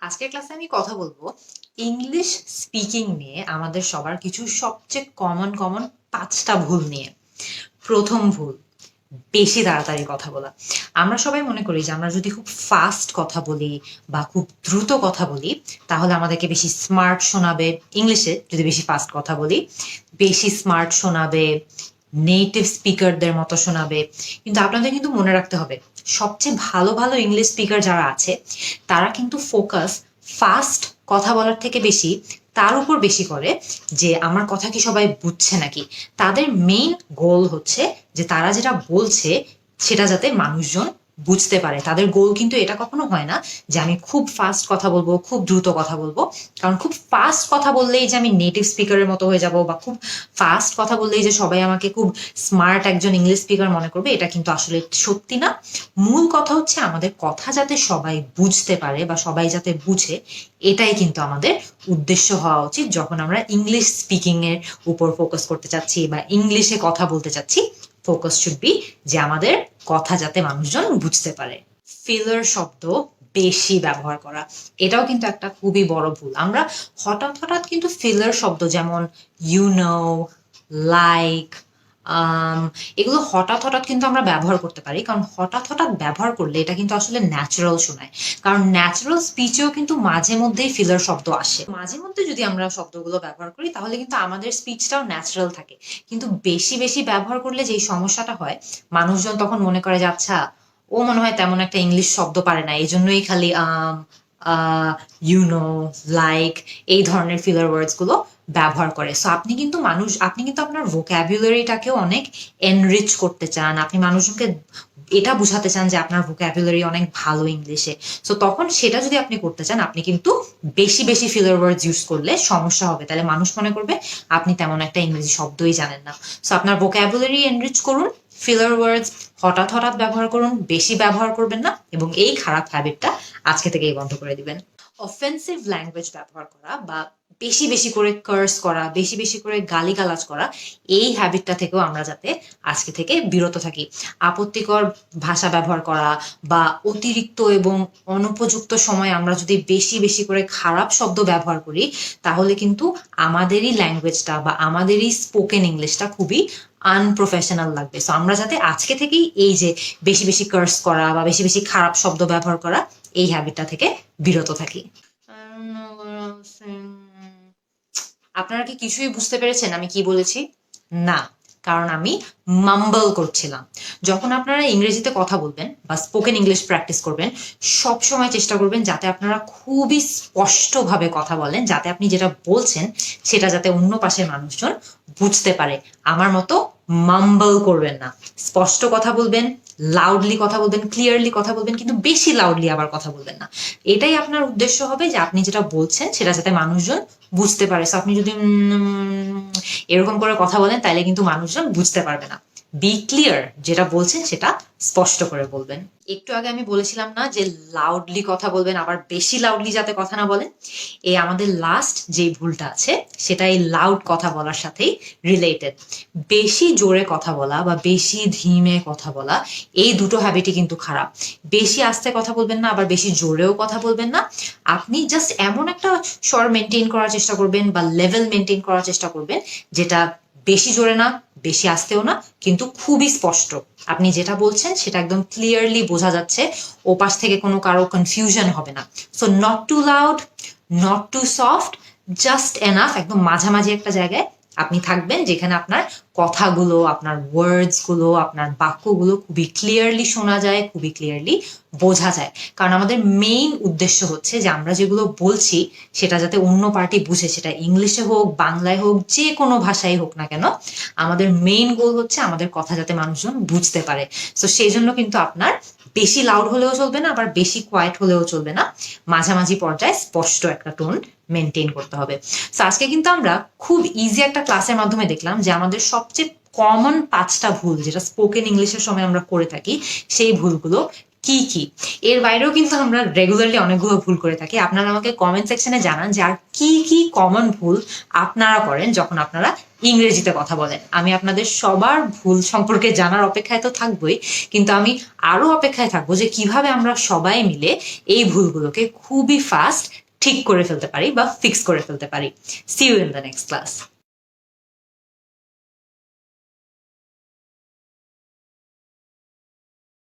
আজকের ক্লাসে আমি কথা বলবো ইংলিশ স্পিকিং নিয়ে আমাদের সবার কিছু সবচেয়ে কমন 5টা ভুল নিয়ে। প্রথম ভুল, বেশি তাড়াতাড়ি কথা বলা। আমরা সবাই মনে করি যে আমরা যদি খুব ফাস্ট কথা বলি বা খুব দ্রুত কথা বলি তাহলে আমাদেরকে বেশি স্মার্ট শোনাবে। ইংলিশে যদি বেশি ফাস্ট কথা বলি বেশি স্মার্ট শোনাবে, নেটিভ স্পিকারদের মতো শোনাবে। কিন্তু আপনাদের কিন্তু মনে রাখতে হবে সবচেয়ে ভালো ভালো ইংলিশ স্পিকার যারা আছে তারা কিন্তু ফোকাস ফাস্ট কথা বলার থেকে বেশি তার উপর বেশি করে যে আমার কথা কি সবাই বুঝছে নাকি। তাদের মেইন গোল হচ্ছে যে তারা যেটা বলছে সেটা যাতে মানুষজন বুঝতে পারে। তাদের গোল কিন্তু এটা কখনো হয় না যে আমি খুব ফাস্ট কথা বলবো, খুব দ্রুত কথা বলবো। কারণ খুব ফাস্ট কথা বললেই যে আমি নেটিভ স্পিকারের মতো হয়ে যাব বা খুব ফাস্ট কথা বললেই যে সবাই আমাকে খুব স্মার্ট একজন ইংলিশ স্পিকার মনে করবে, এটা কিন্তু আসলে সত্যি না। মূল কথা হচ্ছে আমাদের কথা যাতে সবাই বুঝতে পারে বা সবাই যাতে বুঝে, এটাই কিন্তু আমাদের উদ্দেশ্য হওয়া উচিত যখন আমরা ইংলিশ স্পিকিং এর উপর ফোকাস করতে চাচ্ছি বা ইংলিশে কথা বলতে চাচ্ছি। ফোকাস শুড বি যে আমাদের কথা যাতে মানুষজন বুঝতে পারে। ফিলার শব্দ বেশি ব্যবহার করা, এটাও কিন্তু একটা খুবই বড় ভুল। আমরা হঠাৎ হঠাৎ কিন্তু ফিলার শব্দ যেমন ইউ নো, লাইক, এগুলো হঠাৎ হঠাৎ কিন্তু আমরা ব্যবহার করতে পারি। কারণ হঠাৎ হঠাৎ ব্যবহার করলে এটা কিন্তু আসলে ন্যাচারাল শোনায়। কারণ ন্যাচারাল স্পিচেও কিন্তু মাঝে মধ্যেই ফিলার শব্দ আসে। মাঝে মধ্যে যদি আমরা শব্দগুলো ব্যবহার করি তাহলে কিন্তু আমাদের স্পিচটাও ন্যাচারাল থাকে। কিন্তু বেশি বেশি ব্যবহার করলে যেই সমস্যাটা হয়, মানুষজন তখন মনে করে যে আচ্ছা ও মনে হয় তেমন একটা ইংলিশ শব্দ পারে না, এই জন্যই খালি ইউ নো, লাইক এই ধরনের ফিলার ওয়ার্ডস গুলো ব্যবহার করে। সো আপনি কিন্তু আপনার ভোক্যাবুলারিটাকেও অনেক এনরিচ করতে চান। আপনি মানুষজনকে এটা বুঝাতে চান যে আপনার ভোক্যাবুলারি অনেক ভালো ইংলিশে। সো তখন সেটা যদি আপনি করতে চান, আপনি কিন্তু বেশি বেশি ফিলার ওয়ার্ডস ইউজ করলে সমস্যা হবে। তাহলে মানুষ মনে করবে আপনি তেমন একটা ইংরেজি শব্দই জানেন না। সো আপনার ভোক্যাবুলারি এনরিচ করুন, ফিলার ওয়ার্ডস হঠাৎ হঠাৎ ব্যবহার করুন, বেশি ব্যবহার করবেন না, এবং এই খারাপ হ্যাবিটটা আজকে থেকেই বন্ধ করে দিবেন। অফেন্সিভ ল্যাঙ্গুয়েজ ব্যবহার করা বা বেশি বেশি করে কার্স করা, বেশি বেশি করে গালিগালাজ করা, এই হ্যাবিটটা থেকেও আমরা যাতে আজকে থেকে বিরত থাকি। আপত্তিকর ভাষা ব্যবহার করা বা অতিরিক্ত এবং অনুপযুক্ত সময় আমরা যদি বেশি বেশি করে খারাপ শব্দ ব্যবহার করি তাহলে কিন্তু আমাদেরই ল্যাঙ্গুয়েজটা বা আমাদেরই স্পোকেন ইংলিশটা খুবই আনপ্রফেশনাল লাগবে। সো আমরা যাতে আজকে থেকেই এই যে বেশি বেশি কার্স করা বা বেশি বেশি খারাপ শব্দ ব্যবহার করা, এই হ্যাবিটটা থেকে বিরত থাকি। আপনারা কি কিছুই বুঝতে পেরেছেন আমি কি বলেছি? না, কারণ আমি মাম্বল করছিলাম। যখন আপনারা ইংরেজিতে কথা বলবেন বা স্পোকেন ইংলিশ প্র্যাকটিস করবেন, সব সময় চেষ্টা করবেন যাতে আপনারা খুবই স্পষ্টভাবে কথা বলেন, যাতে আপনি যেটা বলছেন সেটা যাতে অন্য পাশের মানুষজন বুঝতে পারে। আমার মতো মাম্বল করবেন না, স্পষ্ট কথা বলবেন, লাউডলি কথা বলবেন, ক্লিয়ারলি কথা বলবেন, কিন্তু বেশি লাউডলি আবার কথা বলবেন না। এটাই আপনার উদ্দেশ্য হবে যে আপনি যেটা বলছেন সেটা যাতে মানুষজন বুঝতে পারে। সো আপনি যদি এরকম করে কথা বলেন তাহলে কিন্তু মানুষজন বুঝতে পারবে না। বি ক্লিয়ার, যেটা বলছেন সেটা স্পষ্ট করে বলবেন। একটু আগে আমি বলেছিলাম না যে লাউডলি কথা বলবেন, আবার বেশি লাউডলি যাতে কথা না বলেন। এই আমাদের লাস্ট যে ভুলটা আছে সেটা এই লাউড কথা বলার সাথেই রিলেটেড। বেশি জোরে কথা বলা বা বেশি ধীমে কথা বলা, এই দুটো হ্যাবিটই কিন্তু খারাপ। বেশি আস্তে কথা বলবেন না, আবার বেশি জোরেও কথা বলবেন না। আপনি জাস্ট এমন একটা স্বর মেনটেন করার চেষ্টা করবেন বা লেভেল মেনটেন করার চেষ্টা করবেন যেটা বেশি জোরে না, বেশি আস্তেও না, কিন্তু খুবই স্পষ্ট। আপনি যেটা বলছেন সেটা একদম ক্লিয়ারলি বোঝা যাচ্ছে, ওপাশ থেকে কোনো কারো কনফিউশন হবে না। So not too loud, not too soft, just enough, একদম মাঝামাঝি একটা জায়গায় আপনি থাকবেন যেখানে আপনার কথাগুলো, আপনার ওয়ার্ডস গুলো, আপনার বাক্যগুলো খুবই ক্লিয়ারলি শোনা যায়, খুবই ক্লিয়ারলি বোঝা যায়। কারণ আমাদের মেইন উদ্দেশ্য হচ্ছে যে আমরা যেগুলো বলছি সেটা যাতে অন্য পার্টি বুঝে, সেটা ইংলিশে হোক, বাংলায় হোক, যে কোনো ভাষায় হোক না কেন, আমাদের মেইন গোল হচ্ছে আমাদের কথা যাতে মানুষজন বুঝতে পারে। তো সেই জন্য কিন্তু আপনার বেশি লাউড হলেও চলবে না, আবার বেশি কোয়াইট হলেও চলবে না, মাঝামাঝি পর্যায়ে স্পষ্ট একটা টোন মেনটেন করতে হবে। তো আজকে কিন্তু আমরা খুব ইজি একটা ক্লাসের মাধ্যমে দেখলাম যে আমাদের সবচেয়ে কমন 5টা ভুল যেটা স্পোকেন ইংলিশের সময় আমরা করে থাকি, সেই ভুলগুলো কি কি, এর বাইরেও কিন্তু আমরা রেগুলারলি অনেকগুলো ভুল করে থাকি। আপনারা আমাকে কমেন্ট সেকশনে জানান যে আর কি কি কমন ভুল আপনারা করেন যখন আপনারা ইংরেজিতে কথা বলেন। আমি আপনাদের সবার ভুল সম্পর্কে জানার অপেক্ষায় তো থাকবোই, কিন্তু আমি আরো অপেক্ষায় থাকবো যে কিভাবে আমরা সবাই মিলে এই ভুলগুলোকে খুবই ফাস্ট ঠিক করে ফেলতে পারি বা ফিক্স করে ফেলতে পারি। See you in the next class.